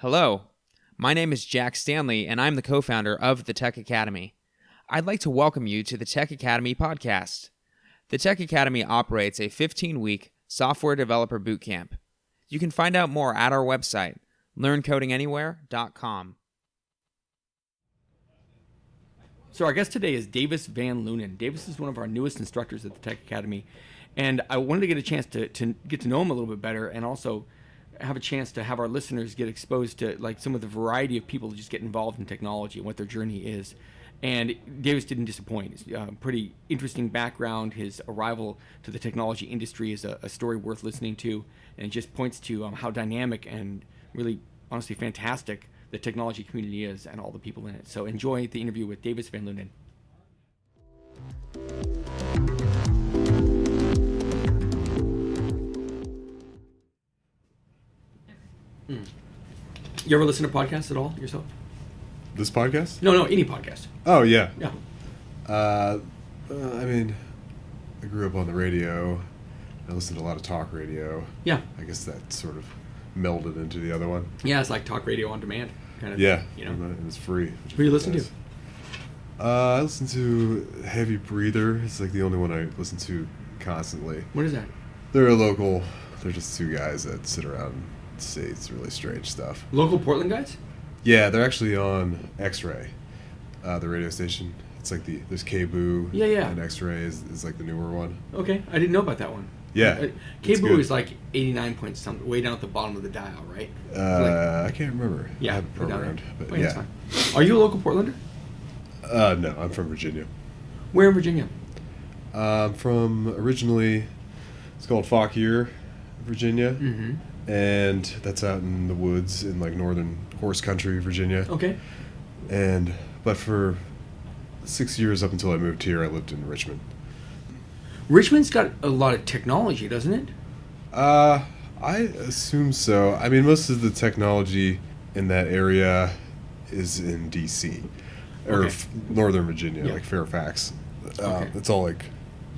Hello, my name is Jack Stanley, and I'm the co-founder of the Tech Academy. I'd like to welcome you to the Tech Academy podcast. The Tech Academy operates a 15-week software developer bootcamp. You can find out more at our website, learncodinganywhere.com. So our guest today is Davis Van Luven. Davis is one of our newest instructors at the Tech Academy, and I wanted to get a chance to get to know him a little bit better, and also have a chance to have our listeners get exposed to like some of the variety of people who just get involved in technology and what their journey is. And Davis didn't disappoint. It's a pretty interesting background. His arrival to the technology industry is a story worth listening to, and it just points to how dynamic and really, honestly, fantastic the technology community is and all the people in it. So enjoy the interview with Davis Van Luven. You ever listen to podcasts at all yourself? This podcast? No, any podcast. Oh, yeah. Yeah. I mean, I grew up on the radio. I listened to a lot of talk radio. Yeah. I guess that sort of melded into the other one. Yeah, it's like talk radio on demand kind of Yeah. thing, you know? And it's free. Who do you listen to? I listen to Heavy Breather. It's like the only one I listen to constantly. What is that? They're a local. They're just two guys that sit around and say it's really strange stuff. Local Portland guys? Yeah, they're actually on X-Ray, the radio station. It's like there's K-Boo. Yeah. And X-Ray is like the newer one. Okay, I didn't know about that one. Yeah. K-Boo is like 89 point something, way down at the bottom of the dial, right? I can't remember. Yeah, I have it programmed. But yeah. yeah. Fine. Are you a local Portlander? No, I'm from Virginia. Where in Virginia? From originally, it's called Fauquier, Virginia. Mm-hmm. And that's out in the woods in like northern horse country, Virginia. Okay. But for 6 years up until I moved here, I lived in Richmond. Richmond's got a lot of technology, doesn't it? I assume so. I mean, most of the technology in that area is in D.C. or Okay. Northern Virginia, Yeah. like Fairfax. Okay. It's all like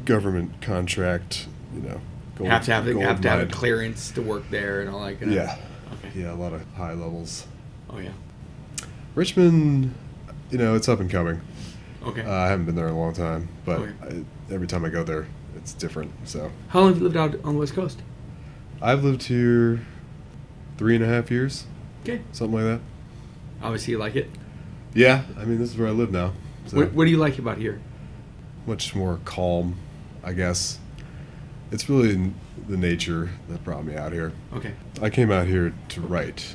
government contract, you know. Have to have a mined. clearance to work there and all that kind of. Yeah. Okay. Yeah, a lot of high levels. Oh yeah. Richmond, you know, it's up and coming. Okay. I haven't been there in a long time, but Okay. every time I go there, it's different. So How long have you lived out on the West Coast? I've lived here 3.5 years, Okay. something like that. Obviously, you like it. Yeah, I mean, this is where I live now. So What do you like about here? much more calm, I guess. It's really the nature that brought me out here. Okay. I came out here to write.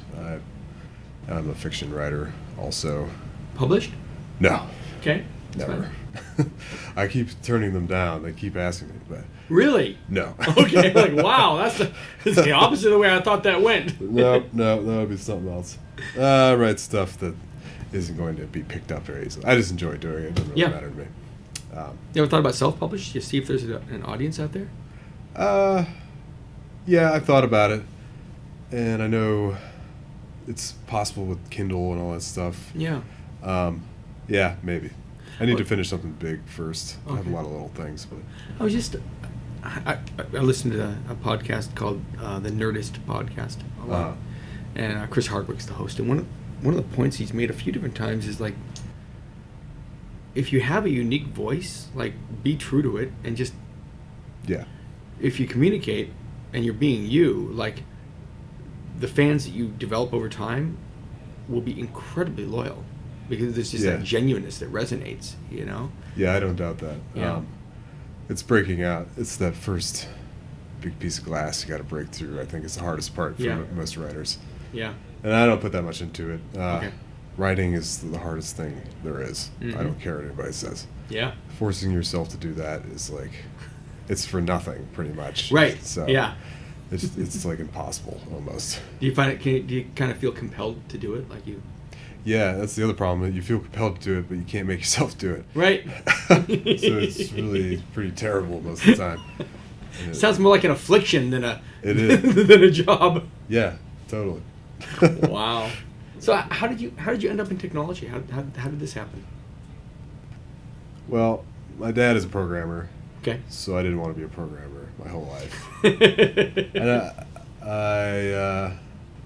I'm a fiction writer also. Published? No, Okay. That's never. fine. I keep turning them down. They keep asking me, but Really? no. Okay. Like wow, that's the opposite of the way I thought that went. No, that would be something else. I write stuff that isn't going to be picked up very easily. I just enjoy doing it. It doesn't really Yeah. matter to me. You ever thought about self-published? You see if there's an audience out there? Yeah, I've thought about it, and I know it's possible with Kindle and all that stuff. Yeah. Yeah, maybe. I need to finish something big first. I have Okay. a lot of little things, but I was just, I listened to a podcast called the Nerdist Podcast a lot, and Chris Hardwick's the host. And one of the points he's made a few different times is like, if you have a unique voice, like be true to it, and just yeah, if you communicate and you're being you, like the fans that you develop over time will be incredibly loyal because there's just that genuineness that resonates, you know? yeah, I don't doubt that. Yeah. It's breaking out. It's that first big piece of glass you got to break through. I think is the hardest part for most writers. Yeah. And I don't put that much into it. Okay. Writing is the hardest thing there is. Mhm. I don't care what anybody says. Yeah. Forcing yourself to do that is like, it's for nothing, pretty much. Right. So Yeah. it's like impossible almost. Do you find it? Do you kind of feel compelled to do it, like you? Yeah, that's the other problem. You feel compelled to do it, but you can't make yourself do it. Right. So it's really pretty terrible most of the time. And Sounds more like an affliction than a It is. than a job. Yeah, totally. Wow. So how did you end up in technology? How did this happen? Well, my dad is a programmer, Okay. so I didn't want to be a programmer my whole life. And I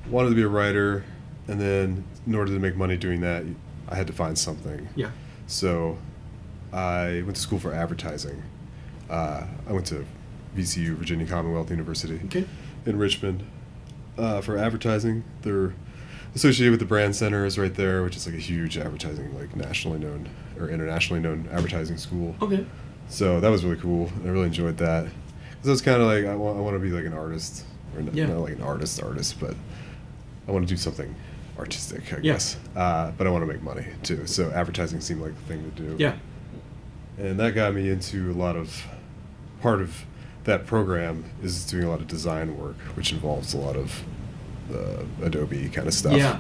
wanted to be a writer, And then in order to make money doing that, I had to find something. Yeah. So I went to school for advertising. I went to VCU, Virginia Commonwealth University, in Richmond for advertising. They're associated with the Brand Center is right there, which is like a huge advertising, like nationally known or internationally known advertising school. Okay. So that was really cool. I really enjoyed that. Because I was kind of like, I want to be like an artist. Or not like an artist, but I want to do something artistic, I guess. But I want to make money, too. So advertising seemed like the thing to do. Yeah. And that got me into part of that program is doing a lot of design work, which involves a lot of Adobe kind of stuff. Yeah.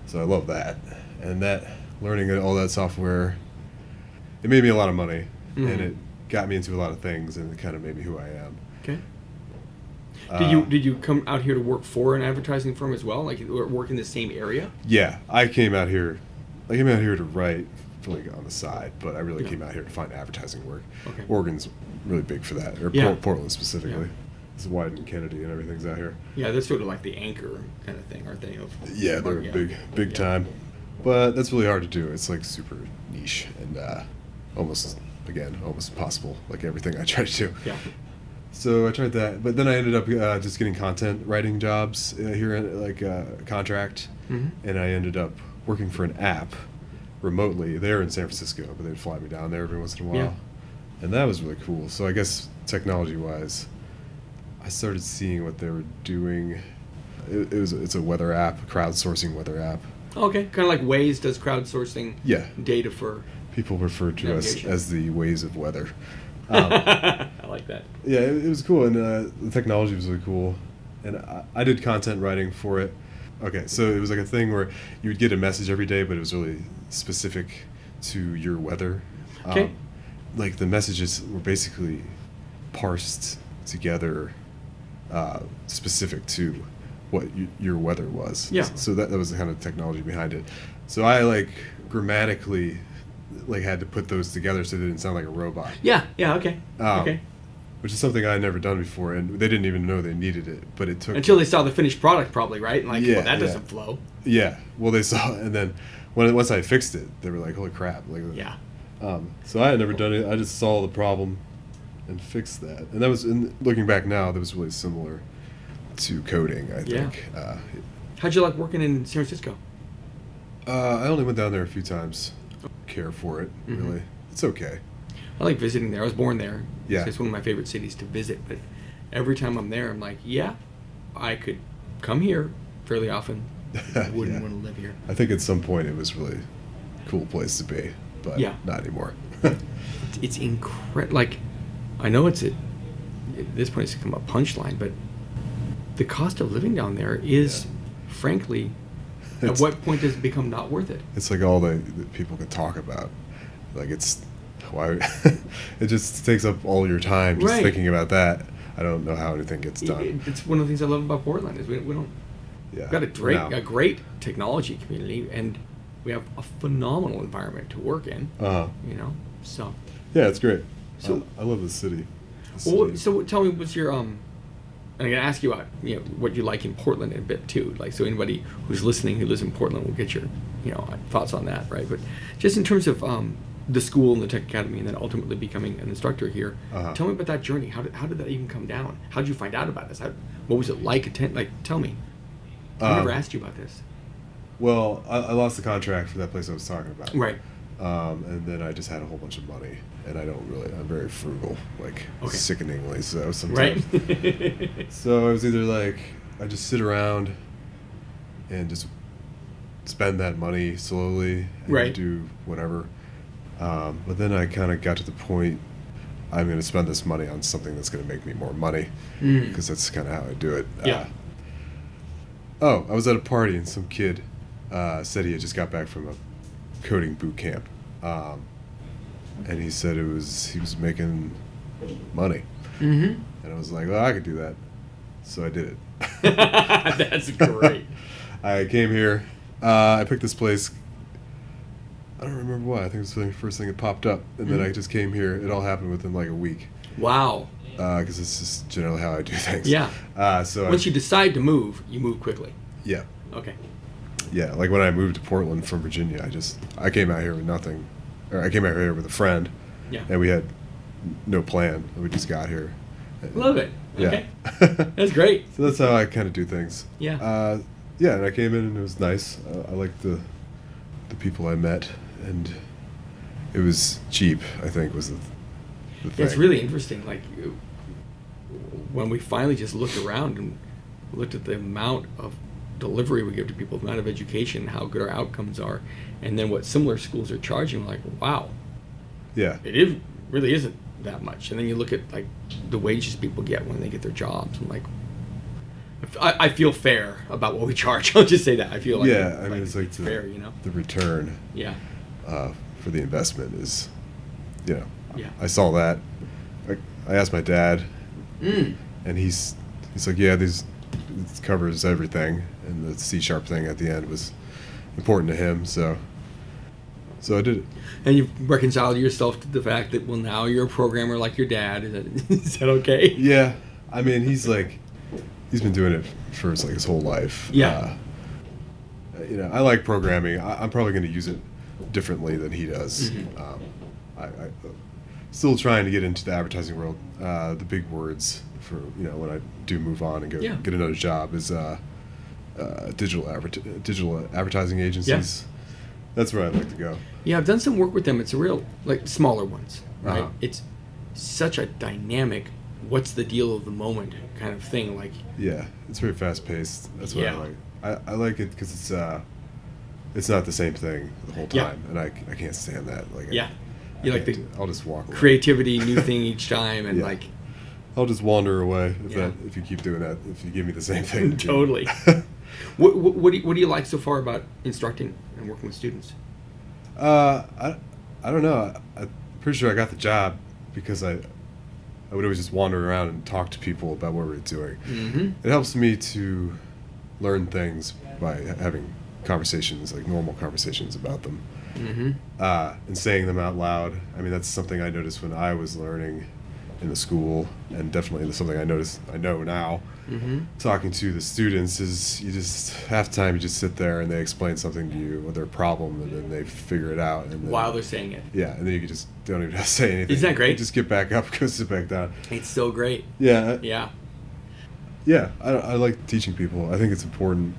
So I love that. And that, learning all that software, it made me a lot of money. And it got me into a lot of things, and it kind of made me who I am. Okay. Did you come out here to work for an advertising firm as well, like work in the same area? Yeah, I came out here to write, like on the side, but I really came out here to find advertising work. Okay. Oregon's really big for that, or Portland specifically. Yeah. It's Wyden and Kennedy and everything's out here. Yeah, they're sort of like the anchor kind of thing, aren't they? Yeah, they're big time, but that's really hard to do. It's like super niche and almost impossible, like everything I try to do. Yeah. So I tried that, but then I ended up just getting content writing jobs here, like contract, and I ended up working for an app remotely. They're in San Francisco, but they'd fly me down there every once in a while, and that was really cool. So I guess technology-wise, I started seeing what they were doing. It's a weather app, a crowdsourcing weather app. Okay, kind of like Waze does crowdsourcing data for people refer to navigation. us as the Waze of weather. I like that. Yeah, it was cool, and the technology was really cool, and I did content writing for it. Okay, so it was like a thing where you would get a message every day, but it was really specific to your weather. Okay. Like the messages were basically parsed together, specific to what your weather was. Yeah. So that was the kind of technology behind it. So I like grammatically had to put those together so they didn't sound like a robot. Yeah, okay. Okay. Which is something I had never done before, and they didn't even know they needed it, but it took... Until they saw the finished product, probably, right? And well, that doesn't flow. Yeah, well, they saw, and then once I fixed it, they were like, holy crap. So I had never done it. I just saw the problem and fixed that. And that was, looking back now, that was really similar to coding, I think. How'd you like working in San Francisco? I only went down there a few times. Care for it, really. It's okay. I like visiting there. I was born there. Yeah. So it's one of my favorite cities to visit. But every time I'm there, I'm like, I could come here fairly often. I wouldn't want to live here. I think at some point it was really a cool place to be, but not anymore. It's incredible. Like, I know at this point it's become a punchline, but the cost of living down there is, frankly, at what point does it become not worth it? It's like all that people can talk about. Like why it just takes up all your time just thinking about that. I don't know how anything gets done. It's one of the things I love about Portland is we don't. We've got a great technology community, and we have a phenomenal environment to work in. So. Yeah, it's great. So I love the city. So tell me, what's your and I'm gonna ask you about what you like in Portland in a bit too. Like, so anybody who's listening who lives in Portland will get your thoughts on that, right? But just in terms of the school and the Tech Academy, and then ultimately becoming an instructor here. Tell me about that journey. How did that even come down? How did you find out about this? What was it like? Tell me. I never asked you about this. Well, I lost the contract for that place I was talking about. Right. And then I just had a whole bunch of money, and I'm very frugal, sickeningly so sometimes. Right. So it was either like I just sit around and just spend that money slowly and do whatever. But then I kind of got to the point, I'm going to spend this money on something that's going to make me more money, because that's kind of how I do it. I was at a party and some kid said he had just got back from a coding boot camp, and he said he was making money, and I was like, well, I could do that, so I did it. That's great. I came here. I picked this place. I don't remember why. I think it was the first thing that popped up, and then I just came here. It all happened within like a week. Wow. Because it's just generally how I do things. Yeah. So once you decide to move, you move quickly. Yeah. Okay. Yeah, like when I moved to Portland from Virginia, I came out here with nothing, or I came out here with a friend, Yeah. and we had no plan. We just got here. Love it. Okay. Yeah. That's great. So that's how I kind of do things. Yeah. Yeah, and I came in and it was nice. I liked the people I met, and it was cheap, I think, was the thing. It's really interesting. Like, when we finally just looked around and looked at the amount of delivery we give to people, the amount of education, how good our outcomes are, and then what similar schools are charging, we're like, wow. Yeah. Really isn't that much. And then you look at like the wages people get when they get their jobs. I'm like, I feel fair about what we charge. I'll just say that. I feel like it's like fair, you know. The return. Yeah. For the investment is, Yeah. I saw that. I asked my dad, and he's like, yeah, this covers everything, and the C# thing at the end was important to him, so I did it. And you've reconciled yourself to the fact that, well, now you're a programmer like your dad. Is that okay? Yeah, I mean, he's been doing it for his whole life. Yeah. I like programming. I'm probably going to use it differently than he does. Mm-hmm. I still trying to get into the advertising world. The big words for when I do move on and get another job is digital advertising agencies. Yeah. That's where I'd like to go. Yeah, I've done some work with them. It's a real, like, smaller ones, right? Uh-huh. It's such a dynamic, what's the deal of the moment kind of thing. Like, yeah, it's very fast paced. That's what I like. I like it because it's not the same thing the whole time, and I can't stand that. Like, you like the I'll just walk away. creativity, new thing each time, and like, I'll just wander away if you keep doing that. If you give me the same thing. Totally. What do you like so far about instructing and working with students? I don't know. I'm pretty sure I got the job because I would always just wander around and talk to people about what we're doing. Mm-hmm. It helps me to learn things by having conversations, like normal conversations about them, and saying them out loud. I mean, that's something I noticed when I was learning in the school, and definitely something I know now. Talking to the students is half the time you just sit there and they explain something to you or their problem, and then they figure it out. And then, While they're saying it. Yeah, and then you just don't even have to say anything. Isn't that great? You just get back up, go sit back down. It's so great. Yeah. Yeah. I like teaching people. I think it's important.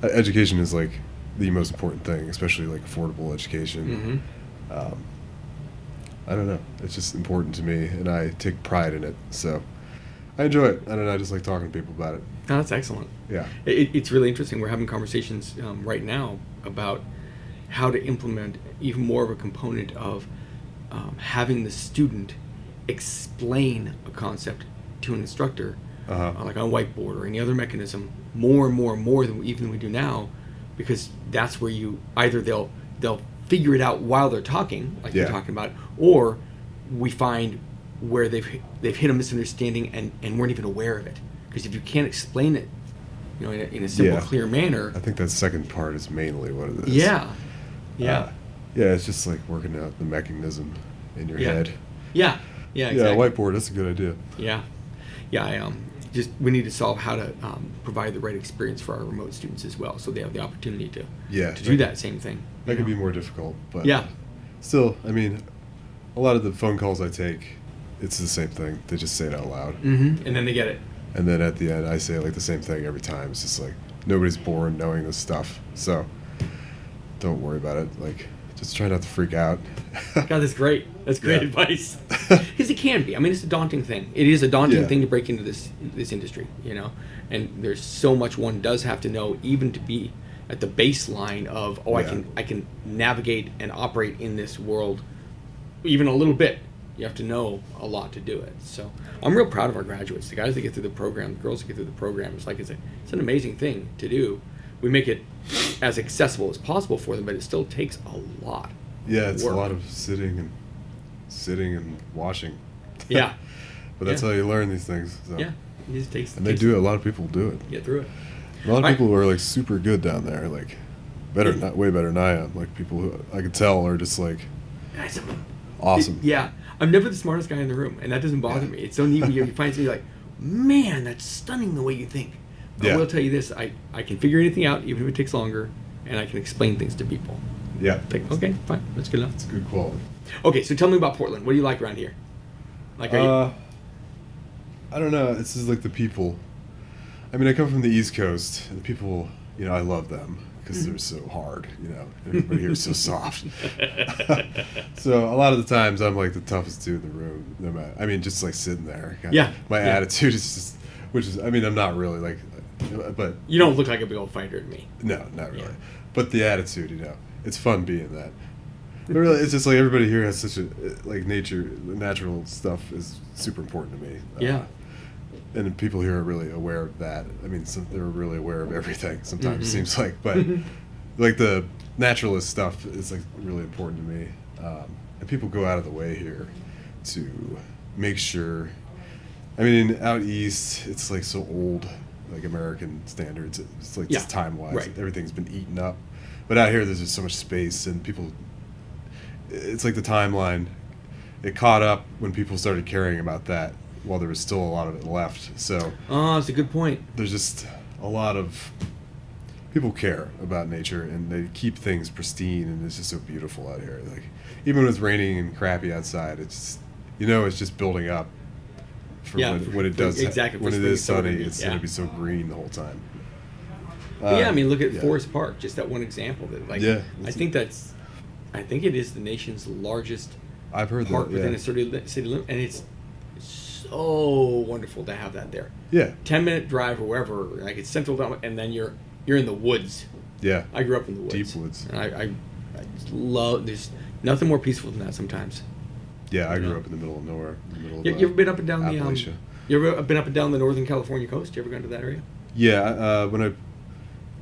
Education is like the most important thing, especially like affordable education. I don't know. It's just important to me, and I take pride in it. So I enjoy it. I don't know. I just like talking to people about it. Oh, that's excellent. Yeah. It's really interesting. We're having conversations right now about how to implement even more of a component of having the student explain a concept to an instructor, like on a whiteboard or any other mechanism, more and more than we do now, because that's where you either they'll figure it out while they're talking, like you're talking about, or we find where they've hit a misunderstanding and weren't even aware of it. Because if you can't explain it, in a simple, clear manner. I think that second part is mainly what it is. Yeah. It's just like working out the mechanism in your head. Yeah, exactly. Yeah, whiteboard, that's a good idea. Yeah. We need to solve how to provide the right experience for our remote students as well, so they have the opportunity to do that same thing. That could be more difficult, but still, I mean, a lot of the phone calls I take, it's the same thing. They just say it out loud. And then they get it. And then at the end, I say like the same thing every time. It's just like, nobody's born knowing this stuff, so don't worry about it. Like, just try not to freak out. God, that's great. That's great advice. Because it can be. I mean, it's a daunting thing. It is a daunting thing to break into this industry, and there's so much one does have to know, even to be at the baseline of, I can navigate and operate in this world even a little bit. You have to know a lot to do it. So I'm real proud of our graduates, the guys that get through the program, the girls that get through the program. It's an amazing thing to do. We make it as accessible as possible for them, but it still takes a lot. Yeah, it's work. a lot of sitting and watching. Yeah. But that's how you learn these things. So. Yeah. It just takes. And they do it. A lot of people do it. Get through it. A lot of people are like super good down there, like way better than I am. Like people who I could tell are just like awesome. I'm never the smartest guy in the room, and that doesn't bother me. It's so neat when you find somebody like, man, that's stunning the way you think. I will tell you this: I can figure anything out, even if it takes longer, and I can explain things to people. Yeah. Like, okay, fine, that's good enough. It's good quality. Okay, so tell me about Portland. What do you like around here? Like, I don't know. It's just like the people. I mean, I come from the East Coast, and the people, I love them because they're so hard, Everybody here is so soft. So a lot of the times, I'm like the toughest dude in the room. No matter, I mean, just like sitting there. My attitude is just, I'm not really like, but you don't look like a big old fighter to me. No, not really. Yeah. But the attitude, it's fun being that. But really, it's just like everybody here has such a natural stuff is super important to me. Yeah. And people here are really aware of that. I mean, they're really aware of everything sometimes, it seems like. But like the naturalist stuff is like really important to me. And people go out of the way here to make sure. I mean, out east, it's like so old, like American standards. It's like just time-wise. Right. Everything's been eaten up. But out here, there's just so much space, and people. It's like the timeline. It caught up when people started caring about that, while there was still a lot of it left. So. Oh, that's a good point. There's just a lot of people care about nature, and they keep things pristine, and it's just so beautiful out here. Like even when it's raining and crappy outside, it's it's just building up. For when it does. Exactly. When it is sunny, it's going to be so green the whole time. I mean, look at Forest Park, just that one example. That I think it is the nation's largest I've heard park that, within a city limit, and it's so wonderful to have that there. Yeah. 10-minute drive or wherever, like it's central, and then you're in the woods. Yeah. I grew up in the woods. Deep woods. And I just love. There's nothing more peaceful than that sometimes. Yeah, I grew up in the middle of nowhere. In the middle of you ever been up and down Appalachia. You ever been up and down the Northern California coast? You ever gone to that area? Yeah. A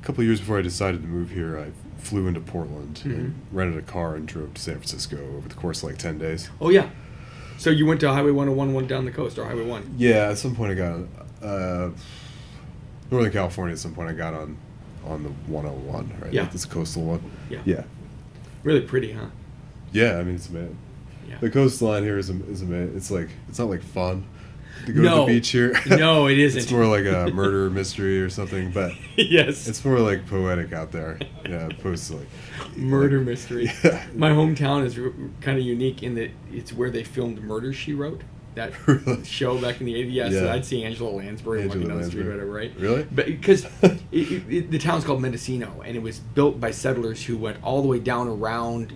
couple of years before I decided to move here, I flew into Portland and rented a car and drove to San Francisco over the course of like 10 days. Oh, yeah. So you went to Highway 101 down the coast, or Highway 1? Yeah, at some point I got on Northern California. At some point I got on the 101, right? Yeah. Like this coastal one. Yeah. Yeah. Really pretty, huh? Yeah, I mean, it's amazing. Yeah. The coastline here is amazing. It's like, it's not like fun to go to No. the beach here. No, it isn't. It's more like a murder mystery or something, but yes, it's more like poetic out there. Yeah, opposed to like murder mystery. Yeah. My hometown is kind of unique in that it's where they filmed Murder, She Wrote. That Really? show back in the 80s. Yeah, so Yeah. I'd see Angela Lansbury walking down the street or whatever, right? Really? But because the town's called Mendocino, and it was built by settlers who went all the way down around,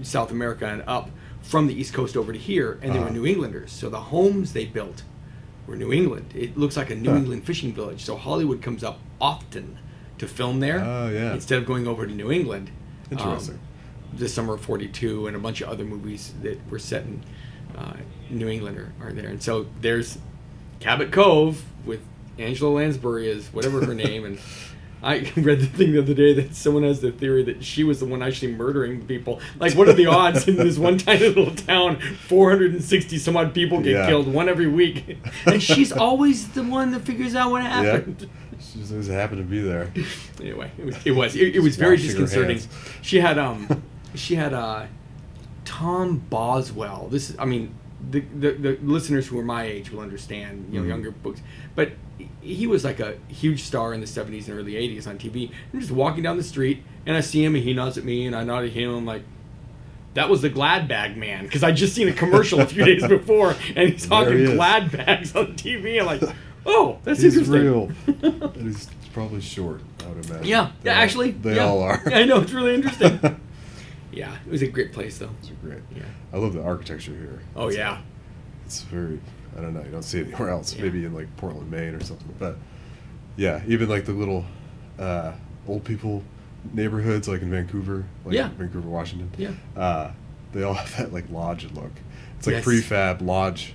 South America and up from the East Coast over to here, and they were New Englanders. So the homes they built were New England. It looks like a New England fishing village. So Hollywood comes up often to film there. Oh, yeah. Instead of going over to New England. Interesting. The Summer of 42 and a bunch of other movies that were set in New England are there. And so there's Cabot Cove with Angela Lansbury as whatever her name. And I read the thing the other day that someone has the theory that she was the one actually murdering people. Like, what are the odds in this one tiny little town, 460 some odd people get killed, one every week? And she's always the one that figures out what happened. Yeah. She just always happened to be there. Anyway, it was very disconcerting. She had Tom Boswell. The listeners who are my age will understand, younger books. But he was like a huge star in the 70s and early 80s on TV. I'm just walking down the street, and I see him, and he nods at me, and I nod at him. I'm like, that was the Glad Bag man, because I just seen a commercial a few days before, and he's talking Glad Bags on TV. I'm like, oh, that's He's interesting. real. And he's probably short, I would imagine. Yeah, actually. They all are. I know, it's really interesting. Yeah, it was a great place, though. It's great. Yeah. I love the architecture here. Oh, yeah. It's very, I don't know, you don't see it anywhere else. Yeah. Maybe in like Portland, Maine or something. But yeah, even like the little old people neighborhoods like in Vancouver, like Vancouver, Washington. Yeah. They all have that like lodge look. It's like Yes. prefab lodge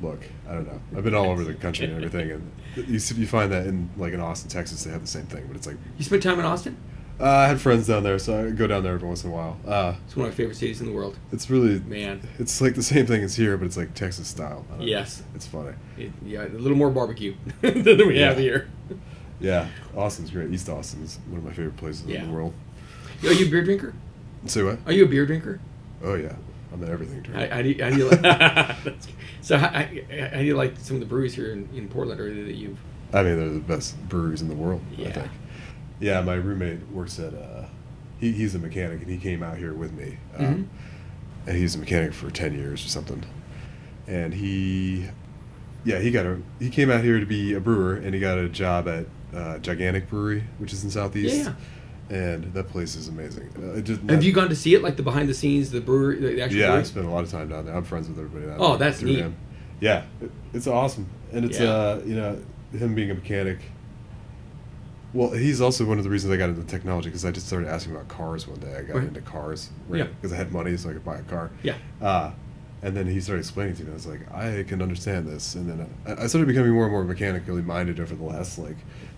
look. I don't know. I've been all over the country and everything, and you find that in Austin, Texas. They have the same thing, but it's like. You spent time in Austin? I had friends down there, so I go down there every once in a while. It's one of my favorite cities in the world. It's really, Man. It's like the same thing as here, but it's like Texas style. I don't know. It's funny. A little more barbecue than we have here. Yeah, Austin's great. East Austin is one of my favorite places in the world. Are you a beer drinker? Say what? Are you a beer drinker? Oh yeah, I'm an everything drinker. How do you like? So how do you like some of the breweries here in Portland, or that you've I mean, they're the best breweries in the world, Yeah. I think. Yeah, my roommate works at, he's a mechanic, and he came out here with me. Mm-hmm. And he's a mechanic for 10 years or something. And he came out here to be a brewer, and he got a job at Gigantic Brewery, which is in Southeast. Yeah. And that place is amazing. Have you gone to see it, like the behind the scenes, the brewery, the actual brewery? I spent a lot of time down there. I'm friends with everybody down there. Oh, that's through neat. him. Yeah, it's awesome. And it's, him being a mechanic. Well, he's also one of the reasons I got into technology, because I just started asking about cars one day. I got into cars, Yeah. because I had money so I could buy a car. Yeah. And then he started explaining to me. I was like, I can understand this. And then I started becoming more and more mechanically minded over the last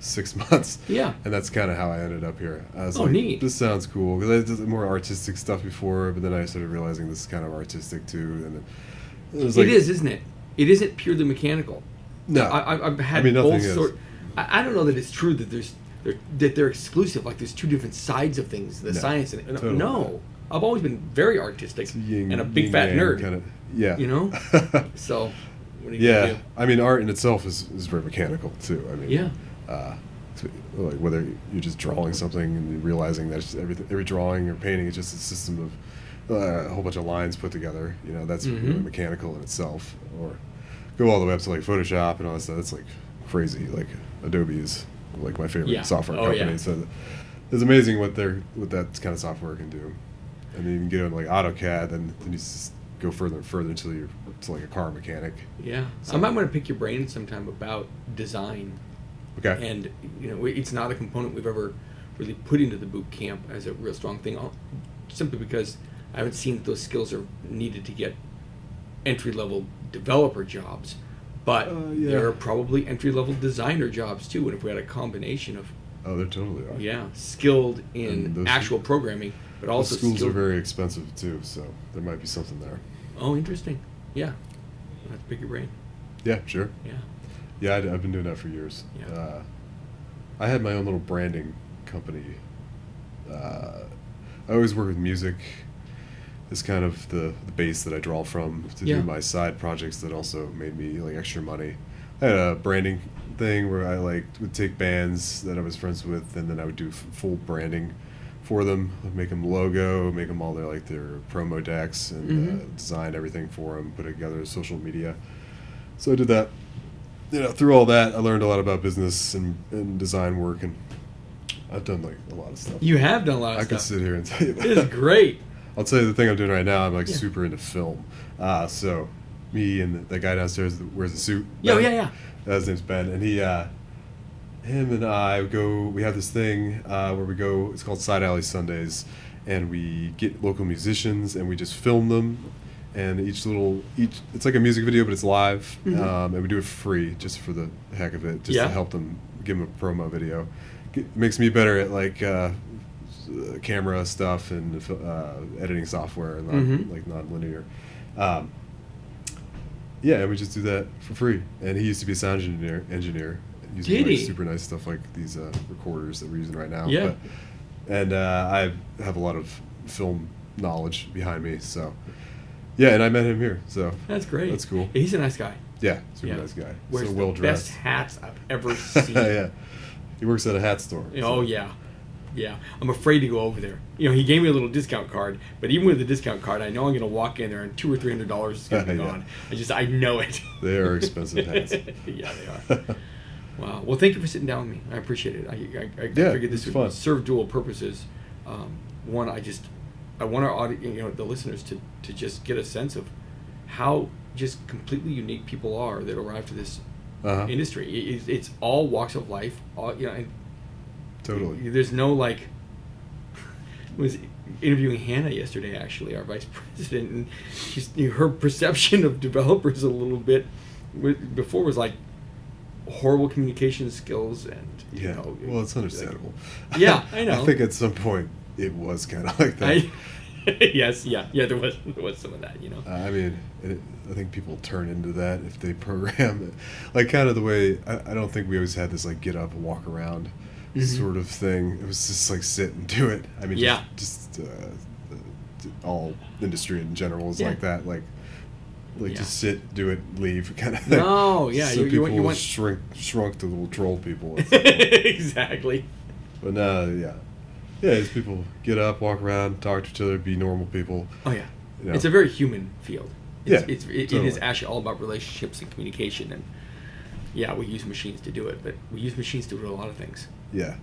6 months. Yeah. And that's kind of how I ended up here. I was neat. This sounds cool, because I did more artistic stuff before, but then I started realizing this is kind of artistic too. And then it was It is, isn't it? It isn't purely mechanical. No, I've had nothing both is. sort. I don't know that it's true that they're exclusive. Like there's two different sides of things. The science and totally no. not. I've always been very artistic and a big fat nerd. Kinda, yeah. You know. So. What are you Yeah, gonna do? I mean, art in itself is very mechanical too. I mean, Yeah. Like whether you're just drawing something and realizing that every drawing or painting is just a system of a whole bunch of lines put together. You know, that's really mechanical in itself. Or go all the way up to Photoshop and all that stuff. That's crazy. Adobe is my favorite software company. Yeah. So it's amazing what that kind of software can do. And then you can get on AutoCAD, and then you just go further and further until you're to a car mechanic. Yeah. So, I might want to pick your brain sometime about design. Okay. And it's not a component we've ever really put into the boot camp as a real strong thing, simply because I haven't seen that those skills are needed to get entry-level developer jobs. But there are probably entry-level designer jobs too. And if we had a combination of there totally are. skilled in actual programming, but also schools skilled... are very expensive too, so there might be something there. Oh, interesting. Yeah. I'll have to pick your brain. Yeah, sure. Yeah. Yeah, I've been doing that for years. Yeah. I had my own little branding company. I always work with music. It's kind of the base that I draw from to do my side projects that also made me extra money. I had a branding thing where I would take bands that I was friends with, and then I would do full branding for them, make them logo, make them all their promo decks, and design everything for them, put together social media. So I did that. Through all that, I learned a lot about business and design work, and I've done a lot of stuff. You have done a lot of stuff. I could sit here and tell you that. It is great. I'll tell you the thing I'm doing right now. I'm super into film. So me and the guy downstairs that wears the suit. Yeah. His name's Ben, and him and I we have this thing where we go. It's called Side Alley Sundays, and we get local musicians and we just film them. And each it's like a music video, but it's live, and we do it for free, just for the heck of it, just to help them, give them a promo video. Makes me better at camera stuff and editing software and non-linear. And we just do that for free. And he used to be a sound engineer using super nice stuff like these recorders that we're using right now. Yeah. And I have a lot of film knowledge behind me, so. Yeah, and I met him here, so that's great. That's cool. He's a nice guy. Yeah, super nice guy. Wears so well the dressed. best hats I've ever seen. Yeah, he works at a hat store. Oh yeah. I'm afraid to go over there. He gave me a little discount card, but even with the discount card, I know I'm going to walk in there and $200 or $300 is going to be gone. I know it. They are expensive hats. Yeah, they are. Wow. Well, thank you for sitting down with me. I appreciate it. I figured this would serve dual purposes. One, I want our audience, the listeners, to just get a sense of how just completely unique people are that arrive to this industry. It's all walks of life. And totally. There's no was interviewing Hannah yesterday, actually, our vice president, and her perception of developers a little bit before was horrible communication skills and well, it's understandable. Yeah, I know. I think at some point it was kind of like that. Yes, there was some of that, I mean, I think people turn into that if they program it, kind of the way I don't think we always had this get up and walk around sort of thing. It was just sit and do it. I mean, just all industry in general is like that. Like just sit, do it, leave, kind of. No, yeah. So you people want shrunk to little troll people. exactly. But no, yeah, these people get up, walk around, talk to each other, be normal people. Oh yeah, You know. it's a very human field. It Totally. is actually all about relationships and communication, and yeah, we use machines to do it, but we use machines to do a lot of things. Yeah.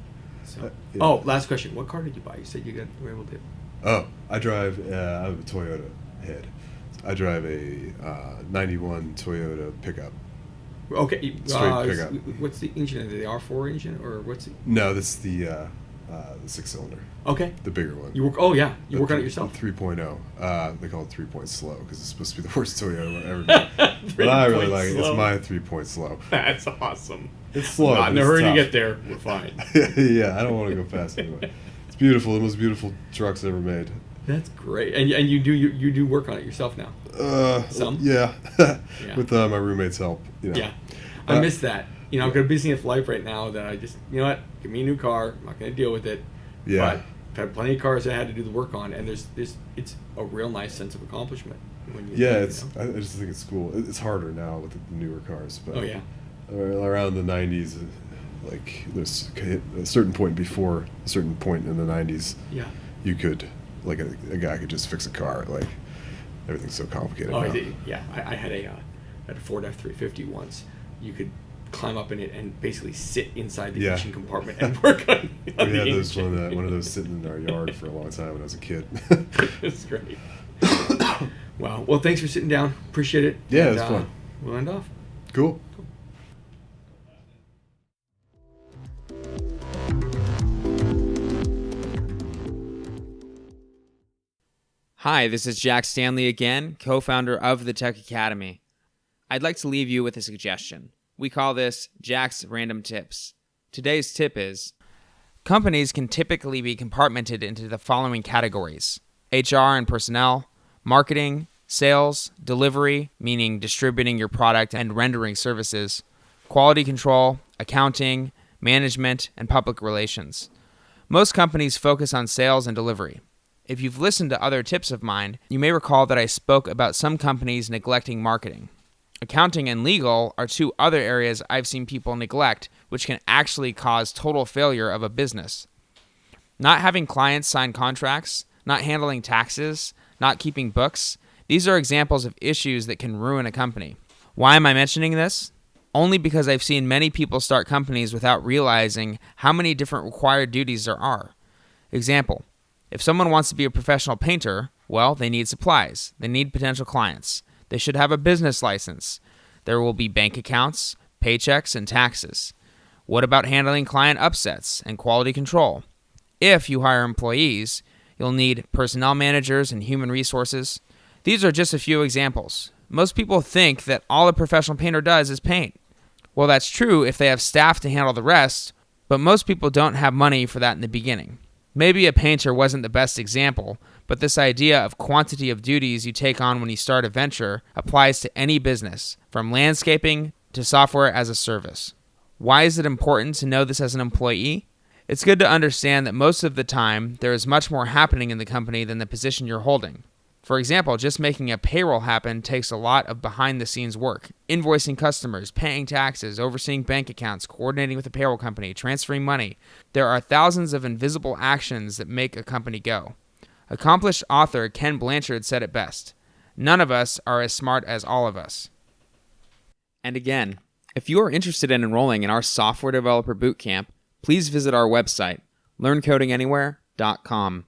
So, Yeah. Oh, last question: what car did you buy? You said were able to. Oh, I drive. I have a Toyota head. I drive a '91 Toyota pickup. Okay, Straight pickup. What's the engine? The R4 engine, or what's it? No, this is the 6-cylinder. Okay. The bigger one. You work? Oh yeah, you work on it yourself. 3.0. They call it 3-point slow because it's supposed to be the worst Toyota ever made. But I really like it. It's my 3-point slow. That's awesome. It's slow. Not in a but hurry it's to tough. get there. We're fine. Yeah, I don't want to go fast anyway. It's beautiful. The most beautiful trucks ever made. That's great. And you do work on it yourself now. Some? Yeah. Yeah. With my roommate's help. You know. Yeah. I miss that. You know, I've got a busy enough life right now that I just, you know what, give me a new car. I'm not going to deal with it. Yeah. But I've had plenty of cars I had to do the work on, and it's a real nice sense of accomplishment. When you Yeah, you know? I just think it's cool. It's harder now with the newer cars, but Oh yeah. around the 90s, like there's a certain point before a certain point in the 90s, Yeah. you could, like a guy could just fix a car. Like everything's so complicated Oh, now. yeah. I had a Ford F-350 once. You could climb up in it and basically sit inside the engine compartment and work on We the had those engine. one of those sitting in our yard for a long time when I was a kid. It's great. Wow. Well, thanks for sitting down. Appreciate it. Yeah, And, it was fun. We'll end off. Cool. Hi, this is Jack Stanley again, co-founder of the Tech Academy. I'd like to leave you with a suggestion. We call this Jack's Random Tips. Today's tip is, companies can typically be compartmented into the following categories: HR and personnel, marketing, sales, delivery, meaning distributing your product and rendering services, quality control, accounting, management, and public relations. Most companies focus on sales and delivery. If you've listened to other tips of mine, you may recall that I spoke about some companies neglecting marketing. Accounting and legal are two other areas I've seen people neglect, which can actually cause total failure of a business. Not having clients sign contracts, not handling taxes, not keeping books, these are examples of issues that can ruin a company. Why am I mentioning this? Only because I've seen many people start companies without realizing how many different required duties there are. Example, if someone wants to be a professional painter, well, they need supplies, they need potential clients. They should have a business license. There will be bank accounts, paychecks, and taxes. What about handling client upsets and quality control? If you hire employees, you'll need personnel managers and human resources. These are just a few examples. Most people think that all a professional painter does is paint. Well, that's true if they have staff to handle the rest, but most people don't have money for that in the beginning. Maybe a painter wasn't the best example, but this idea of quantity of duties you take on when you start a venture applies to any business, from landscaping to software as a service. Why is it important to know this as an employee? It's good to understand that most of the time, there is much more happening in the company than the position you're holding. For example, just making a payroll happen takes a lot of behind-the-scenes work. Invoicing customers, paying taxes, overseeing bank accounts, coordinating with the payroll company, transferring money. There are thousands of invisible actions that make a company go. Accomplished author Ken Blanchard said it best, "None of us are as smart as all of us." And again, if you are interested in enrolling in our Software Developer Bootcamp, please visit our website, learncodinganywhere.com.